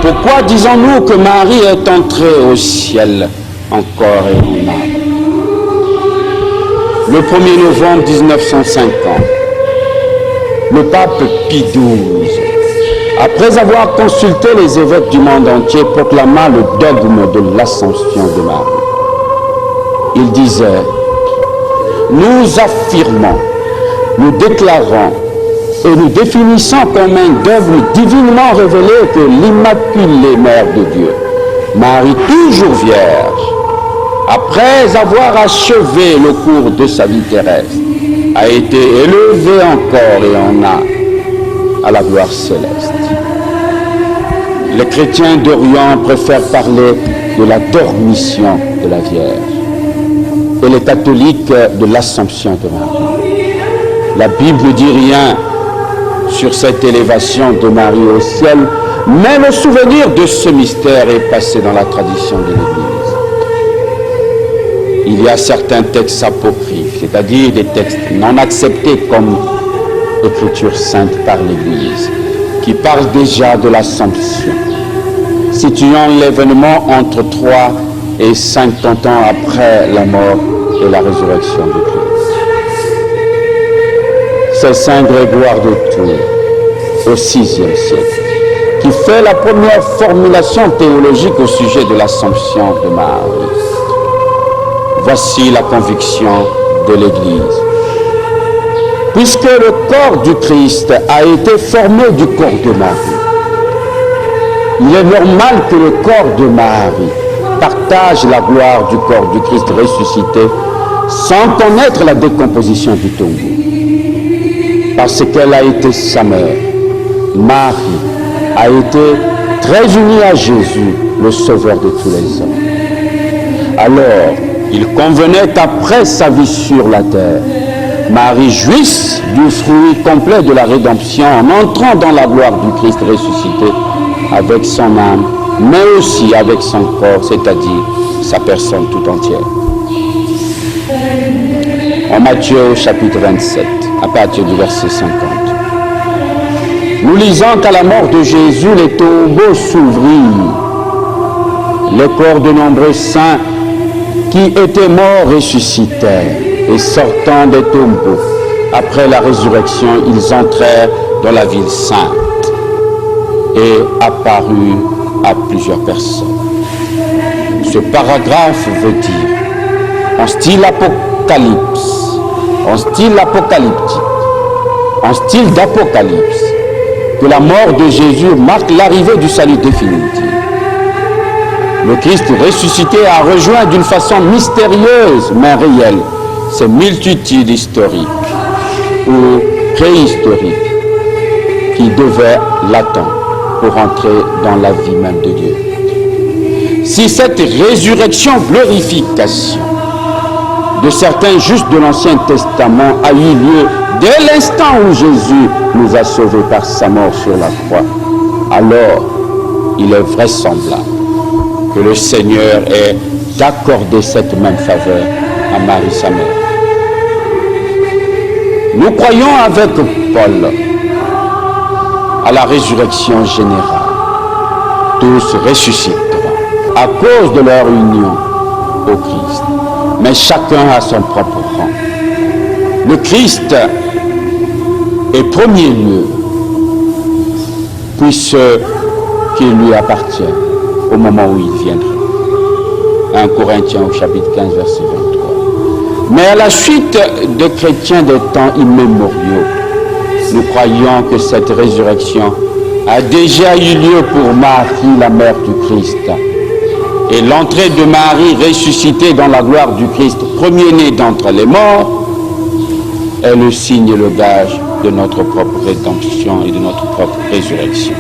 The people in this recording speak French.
Pourquoi disons-nous que Marie est entrée au ciel en corps et en âme? Le 1er novembre 1950, le pape Pie XII, après avoir consulté les évêques du monde entier, proclama le dogme de l'Assomption de Marie. Il disait: nous affirmons, nous déclarons et nous définissons comme un dogme divinement révélé que l'Immaculée Mère de Dieu, Marie toujours vierge, après avoir achevé le cours de sa vie terrestre, a été élevée en corps et en âme à la gloire céleste. Les chrétiens d'Orient préfèrent parler de la dormition de la Vierge et les catholiques de l'Assomption de Marie. La Bible ne dit rien sur cette élévation de Marie au ciel, mais le souvenir de ce mystère est passé dans la tradition de l'Église. Il y a certains textes apocryphes, c'est-à-dire des textes non acceptés comme écriture sainte par l'Église, qui parlent déjà de l'Assomption, situant l'événement entre 3 et 50 ans après la mort et la résurrection du Christ. C'est Saint Grégoire de Tours, au VIe siècle, qui fait la première formulation théologique au sujet de l'Assomption de Marie. Voici la conviction de l'Église. Puisque le corps du Christ a été formé du corps de Marie, il est normal que le corps de Marie partage la gloire du corps du Christ ressuscité sans connaître la décomposition du tombeau. Parce qu'elle a été sa mère, Marie a été très unie à Jésus, le Sauveur de tous les hommes. Alors, il convenait qu'après sa vie sur la terre, Marie jouisse du fruit complet de la rédemption en entrant dans la gloire du Christ ressuscité avec son âme, mais aussi avec son corps, c'est-à-dire sa personne tout entière. En Matthieu au chapitre 27, à partir du verset 50. Nous lisons qu'à la mort de Jésus, les tombeaux s'ouvrirent. Les corps de nombreux saints qui étaient morts ressuscitèrent, et sortant des tombeaux, après la résurrection, ils entrèrent dans la ville sainte et apparurent à plusieurs personnes. Ce paragraphe veut dire, en style apocalypse, en style apocalyptique, en style d'apocalypse, que la mort de Jésus marque l'arrivée du salut définitif. Le Christ ressuscité a rejoint d'une façon mystérieuse mais réelle ces multitudes historiques ou préhistoriques qui devaient l'attendre pour entrer dans la vie même de Dieu. Si cette résurrection, glorification de certains justes de l'Ancien Testament a eu lieu dès l'instant où Jésus nous a sauvés par sa mort sur la croix, alors il est vraisemblable que le Seigneur ait accordé cette même faveur à Marie sa mère. Nous croyons avec Paul à la résurrection générale. Tous ressusciteront à cause de leur union au Christ, mais chacun a son propre rang. Le Christ est premier lieu, puis ceux qui lui appartiennent au moment où il viendra. 1 Corinthiens au chapitre 15, verset 23. Mais à la suite des chrétiens des temps immémoriaux, nous croyons que cette résurrection a déjà eu lieu pour Marie, la mère du Christ. Et l'entrée de Marie ressuscitée dans la gloire du Christ, premier-né d'entre les morts, est le signe et le gage de notre propre rédemption et de notre propre résurrection.